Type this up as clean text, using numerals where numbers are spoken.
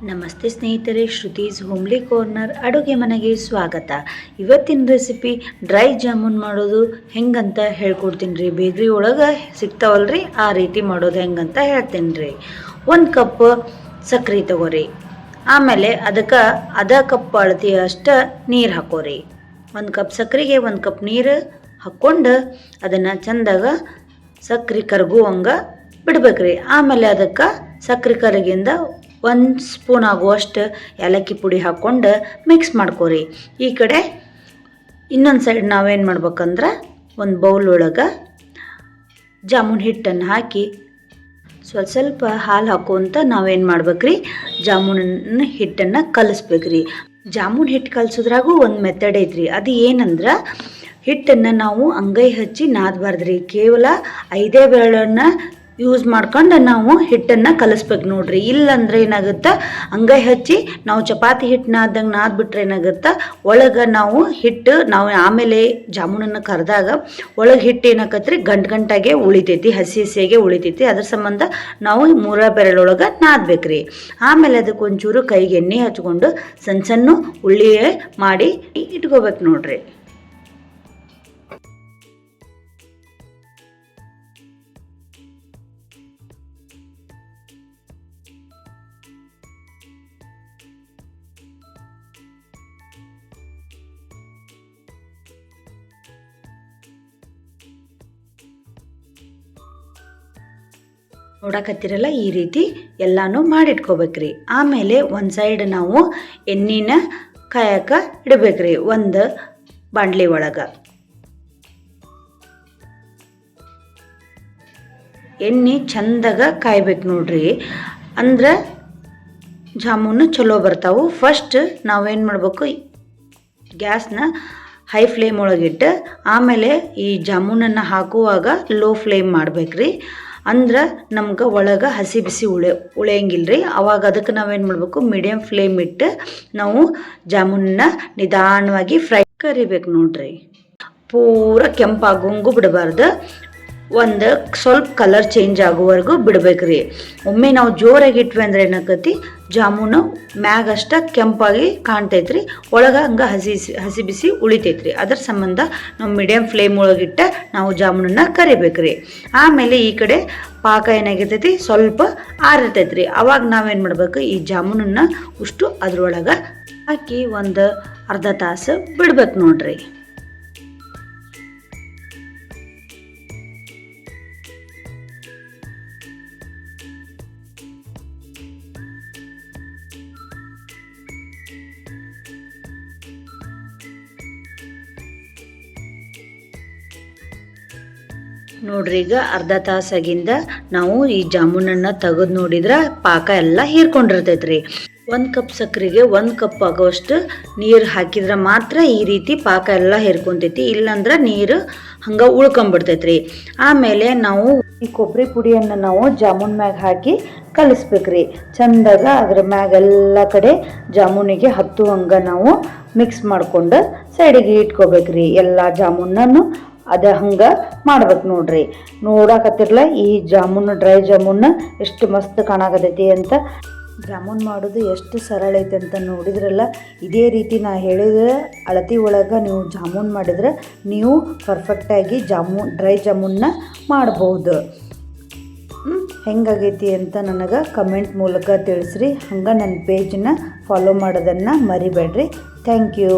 ನಮಸ್ತೆ ಸ್ನೇಹಿತರೆ, Shruti's homely corner ಅಡುಗೆ ಮನೆಗೆ ಸ್ವಾಗತ. ಇವತ್ತಿನ ರೆಸಿಪಿ ಡ್ರೈ ಜಾಮೂನ್ ಮಾಡೋದು ಹೆಂಗಂತ ಹೇಳ್ಕೊಡ್ತೀನಿ ರೀ. ಬೇಕ್ರಿ ಒಳಗೆ ಸಿಗ್ತಾವಲ್ರಿ, ಆ ರೀತಿ ಮಾಡೋದು ಹೆಂಗಂತ ಹೇಳ್ತೀನಿ ರೀ. 1 ಕಪ್ ಸಕ್ಕರೆ ತಗೋರಿ. ಆಮೇಲೆ ಅದಕ್ಕೆ ಅರ್ಧ ಕಪ್ ಅಳತೆಯಷ್ಟು ನೀರು ಹಾಕೋರಿ. 1 ಕಪ್ ಸಕ್ಕರೆಗೆ 1 ಕಪ್ ನೀರು ಹಾಕ್ಕೊಂಡು ಅದನ್ನು ಚೆಂದಾಗ ಸಕ್ಕರೆ ಕರಗುವಂಗೆ ಬಿಡ್ಬೇಕ್ರಿ. ಆಮೇಲೆ ಅದಕ್ಕೆ ಸಕ್ಕರೆ ಕರಗಿಂದ 1 ಸ್ಪೂನ್ ಆಗುವಷ್ಟು ಏಲಕ್ಕಿ ಪುಡಿ ಹಾಕ್ಕೊಂಡು ಮಿಕ್ಸ್ ಮಾಡ್ಕೋರಿ. ಈ ಕಡೆ ಇನ್ನೊಂದು ಸೈಡ್ ನಾವೇನು ಮಾಡ್ಬೇಕಂದ್ರೆ ಒಂದು ಬೌಲ್ ಒಳಗೆ ಜಾಮೂನ್ ಹಿಟ್ಟನ್ನು ಹಾಕಿ ಸ್ವಲ್ಪ ಹಾಲು ಹಾಕುವಂತ ನಾವೇನು ಮಾಡ್ಬೇಕ್ರಿ, ಜಾಮೂನ್ ಹಿಟ್ಟನ್ನು ಕಲಿಸ್ಬೇಕ್ರಿ. ಜಾಮೂನ್ ಹಿಟ್ಟು ಕಲಿಸೋದ್ರಾಗೂ ಒಂದು ಮೆಥಡ್ ಐತ್ರಿ. ಅದು ಏನಂದ್ರೆ ಹಿಟ್ಟನ್ನು ನಾವು ಅಂಗೈ ಹಚ್ಚಿ ನಾದಬಾರ್ದ್ರಿ. ಕೇವಲ 5 ಬೆರಳನ್ನು ಯೂಸ್ ಮಾಡ್ಕೊಂಡು ನಾವು ಹಿಟ್ಟನ್ನು ಕಲಿಸ್ಬೇಕು ನೋಡ್ರಿ. ಇಲ್ಲಂದ್ರೆ ಏನಾಗುತ್ತೆ, ಅಂಗೈ ಹಚ್ಚಿ ನಾವು ಚಪಾತಿ ಹಿಟ್ಟು ನಾದಂಗೆ ನಾದ್ಬಿಟ್ರೆ ಏನಾಗುತ್ತೆ, ಒಳಗೆ ನಾವು ಹಿಟ್ಟು ನಾವು ಆಮೇಲೆ ಜಾಮೂನನ್ನು ಕರೆದಾಗ ಒಳಗೆ ಹಿಟ್ಟು ಏನಾಕತ್ರಿ ಗಂಟಾಗೆ ಉಳಿತೈತಿ, ಹಸಿಯಾಗೆ ಉಳಿತೈತಿ. ಅದ್ರ ಸಂಬಂಧ ನಾವು 3 ಬೆರಳೊಳಗೆ ನಾದ್ಬೇಕ್ರಿ. ಆಮೇಲೆ ಅದಕ್ಕೆ ಒಂಚೂರು ಕೈಗೆ ಎಣ್ಣೆ ಹಚ್ಕೊಂಡು ಸಣ್ಣ ಉಳ್ಳಿ ಮಾಡಿ ಇಟ್ಕೋಬೇಕು ನೋಡ್ರಿ. ನೋಡಕತ್ತಿರಲ್ಲ, ಈ ರೀತಿ ಎಲ್ಲಾನು ಮಾಡಿಟ್ಕೋಬೇಕ್ರಿ. ಆಮೇಲೆ ಒಂದು ಸೈಡ್ ನಾವು ಎಣ್ಣೆನ ಕಾಯಕ್ಕೆ ಇಡಬೇಕ್ರಿ ಒಂದು ಬಾಂಡ್ಲಿ ಒಳಗೆ. ಎಣ್ಣೆ ಚಂದಾಗ ಕಾಯ್ಬೇಕು ನೋಡ್ರಿ, ಅಂದ್ರೆ ಜಾಮೂನು ಚಲೋ ಬರ್ತಾವು. ಫಸ್ಟ್ ನಾವೇನು ಮಾಡ್ಬೇಕು, ಗ್ಯಾಸ್ನ ಹೈ ಫ್ಲೇಮ್ ಒಳಗಿಟ್ಟು ಆಮೇಲೆ ಈ ಜಾಮೂನನ್ನು ಹಾಕುವಾಗ ಲೋ ಫ್ಲೇಮ್ ಮಾಡ್ಬೇಕ್ರಿ. ಅಂದ್ರೆ ನಮ್ಗೆ ಒಳಗೆ ಹಸಿ ಬಿಸಿ ಉಳಿಯಂಗಿಲ್ಲ ರೀ. ಅವಾಗ ಅದಕ್ಕೆ ನಾವೇನು ಮಾಡಬೇಕು, ಮೀಡಿಯಮ್ ಫ್ಲೇಮ್ ಇಟ್ಟು ನಾವು ಜಾಮೂನನ್ನ ನಿಧಾನವಾಗಿ ಫ್ರೈ ಕರಿಬೇಕು ನೋಡ್ರಿ. ಪೂರ ಕೆಂಪಾಗೋಂಗೂ ಬಿಡಬಾರ್ದು, ಒಂದು ಸ್ವಲ್ಪ ಕಲರ್ ಚೇಂಜ್ ಆಗೋವರೆಗೂ ಬಿಡ್ಬೇಕ್ರಿ. ಒಮ್ಮೆ ನಾವು ಜೋರಾಗಿ ಇಟ್ವಿ ಅಂದ್ರೆ ಏನಾಕತಿ, ಜಾಮೂನು ಮ್ಯಾಗಷ್ಟ ಕೆಂಪಾಗಿ ಕಾಣ್ತೈತ್ರಿ, ಒಳಗೆ ಹಂಗೆ ಹಸಿ ಬಿಸಿ ಉಳಿತೈತ್ರಿ. ಅದ್ರ ಸಂಬಂಧ ನಾವು ಮೀಡಿಯಮ್ ಫ್ಲೇಮ್ ಒಳಗಿಟ್ಟು ನಾವು ಜಾಮೂನನ್ನು ಕರಿಬೇಕ್ರಿ. ಆಮೇಲೆ ಈ ಕಡೆ ಪಾಕ ಏನಾಗಿರ್ತೈತಿ, ಸ್ವಲ್ಪ ಆರಿರ್ತೈತ್ರಿ. ಅವಾಗ ನಾವೇನು ಮಾಡ್ಬೇಕು, ಈ ಜಾಮೂನನ್ನು ಉಷ್ಟು ಅದ್ರೊಳಗೆ ಹಾಕಿ ಒಂದು ಅರ್ಧ ತಾಸು ಬಿಡ್ಬೇಕು ನೋಡ್ರಿ. ನೋಡ್ರಿ, ಈಗ ಅರ್ಧ ತಾಸಾಗಿಂದ ನಾವು ಈ ಜಾಮೂನನ್ನು ತೆಗೆದು ನೋಡಿದ್ರೆ ಪಾಕ ಎಲ್ಲ ಹೀರ್ಕೊಂಡಿರ್ತೈತ್ರಿ. 1 ಕಪ್ ಸಕ್ಕರೆಗೆ 1 ಕಪ್ ಆಗೋಷ್ಟು ನೀರು ಹಾಕಿದ್ರೆ ಮಾತ್ರ ಈ ರೀತಿ ಪಾಕ ಎಲ್ಲ ಹೀರ್ಕೊಂತೈತಿ. ಇಲ್ಲಾಂದ್ರೆ ನೀರು ಹಂಗೆ ಉಳ್ಕೊಂಬಿಡ್ತೈತ್ರಿ. ಆಮೇಲೆ ನಾವು ಈ ಕೊಬ್ಬರಿ ಪುಡಿಯನ್ನು ನಾವು ಜಾಮೂನ್ ಮ್ಯಾಗ ಹಾಕಿ ಕಲಿಸ್ಬೇಕ್ರಿ. ಚಂದಾಗ ಅದ್ರ ಮ್ಯಾಗೆಲ್ಲ ಕಡೆ ಜಾಮೂನಿಗೆ ಹತ್ತುವಂಗೆ ನಾವು ಮಿಕ್ಸ್ ಮಾಡ್ಕೊಂಡು ಸೈಡಿಗೆ ಇಟ್ಕೋಬೇಕ್ರಿ. ಎಲ್ಲ ಜಾಮೂನನ್ನು ಅದ ಹಂಗೆ ಮಾಡ್ಬೇಕು ನೋಡ್ರಿ. ನೋಡಕತ್ತಿರಲ್ಲ, ಈ ಜಾಮೂನು ಡ್ರೈ ಜಾಮೂನ್ ಎಷ್ಟು ಮಸ್ತ್ ಕಾಣಕತ್ತೈತಿ ಅಂತ. ಜಾಮೂನ್ ಮಾಡೋದು ಎಷ್ಟು ಸರಳ ಐತೆ ಅಂತ ನೋಡಿದ್ರಲ್ಲ. ಇದೇ ರೀತಿ ನಾ ಹೇಳಿದ್ರೆ ಅಳತಿ ಒಳಗೆ ನೀವು ಜಾಮೂನ್ ಮಾಡಿದ್ರೆ ನೀವು ಪರ್ಫೆಕ್ಟಾಗಿ ಡ್ರೈ ಜಾಮೂನ್ನ ಮಾಡ್ಬೋದು. ಹೆಂಗಾಗೈತಿ ಅಂತ ನನಗೆ ಕಮೆಂಟ್ ಮೂಲಕ ತಿಳಿಸ್ರಿ. ಹಂಗೆ ನನ್ನ ಪೇಜನ್ನ ಫಾಲೋ ಮಾಡೋದನ್ನು ಮರಿಬೇಡ್ರಿ. Thank you.